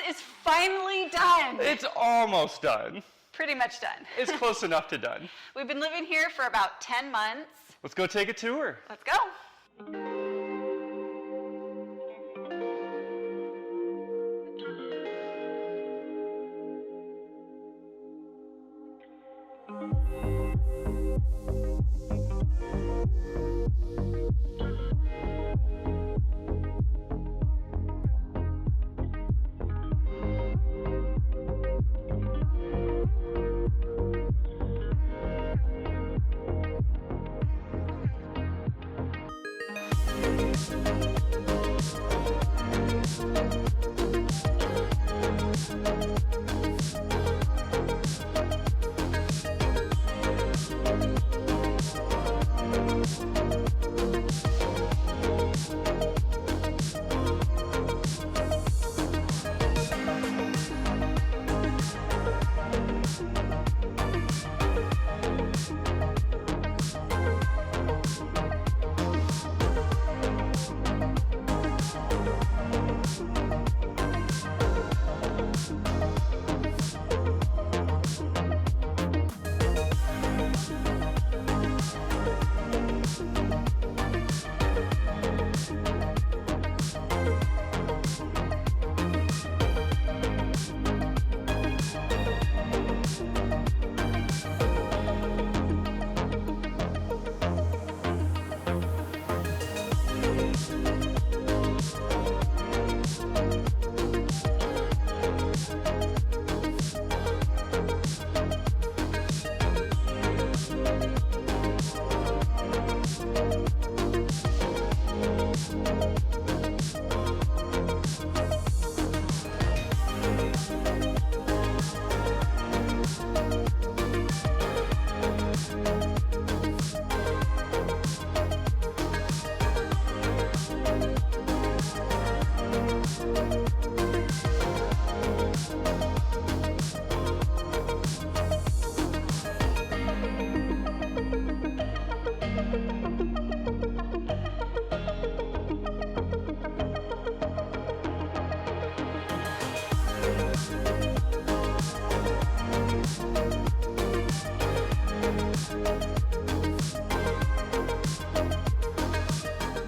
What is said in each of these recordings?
is finally done. It's almost done. Pretty much done. It's close enough to done. We've been living here for about 10 months. Let's go take a tour. Let's go.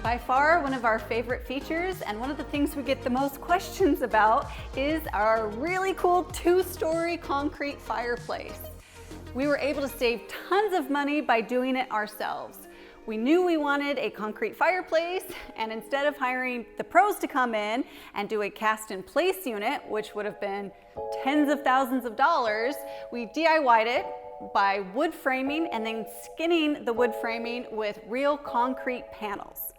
By far, one of our favorite features and one of the things we get the most questions about is our really cool 2-story concrete fireplace. We were able to save tons of money by doing it ourselves. We knew we wanted a concrete fireplace, and instead of hiring the pros to come in and do a cast-in-place unit, which would have been tens of thousands of dollars, we DIY'd it by wood framing and then skinning the wood framing with real concrete panels.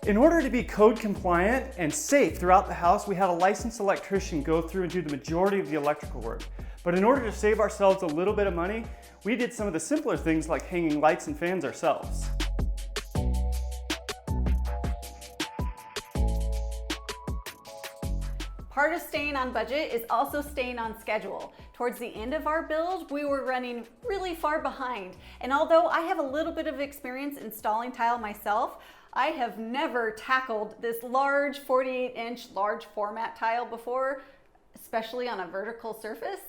In order to be code compliant and safe throughout the house, we had a licensed electrician go through and do the majority of the electrical work. But in order to save ourselves a little bit of money, we did some of the simpler things like hanging lights and fans ourselves. Part of staying on budget is also staying on schedule. Towards the end of our build, we were running really far behind. And although I have a little bit of experience installing tile myself, I have never tackled this large 48-inch large format tile before, especially on a vertical surface.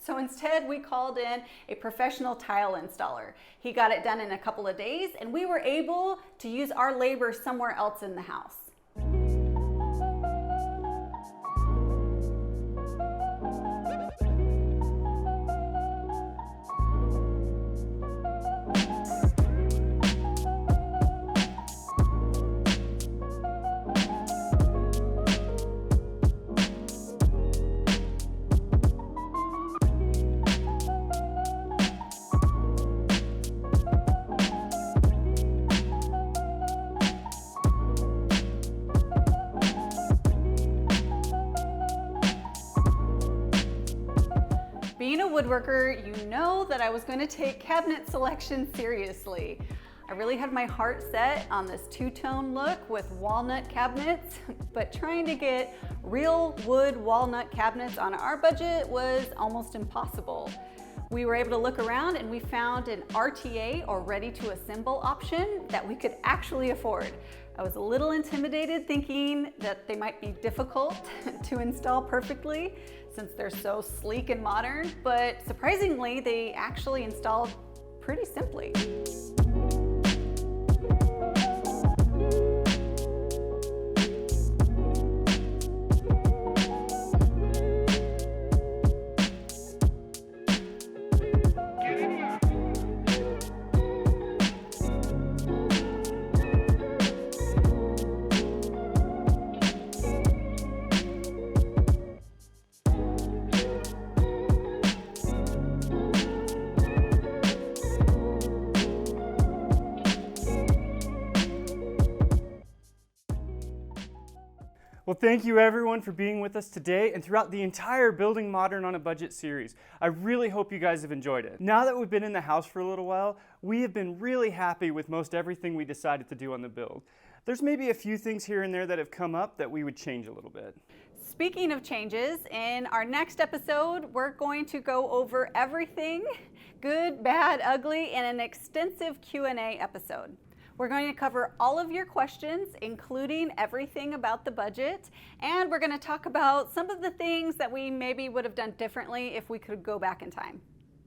So instead we called in a professional tile installer. He got it done in a couple of days and we were able to use our labor somewhere else in the house. Being a woodworker, you know that I was going to take cabinet selection seriously. I really had my heart set on this two-tone look with walnut cabinets, but trying to get real wood walnut cabinets on our budget was almost impossible. We were able to look around and we found an RTA, or ready to assemble option, that we could actually afford. I was a little intimidated thinking that they might be difficult to install perfectly since they're so sleek and modern, but surprisingly, they actually installed pretty simply. Well, thank you everyone for being with us today and throughout the entire Building Modern on a Budget series. I really hope you guys have enjoyed it. Now that we've been in the house for a little while, we have been really happy with most everything we decided to do on the build. There's maybe a few things here and there that have come up that we would change a little bit. Speaking of changes, in our next episode, we're going to go over everything, good, bad, ugly, in an extensive Q&A episode. We're going to cover all of your questions, including everything about the budget, and we're going to talk about some of the things that we maybe would have done differently if we could go back in time.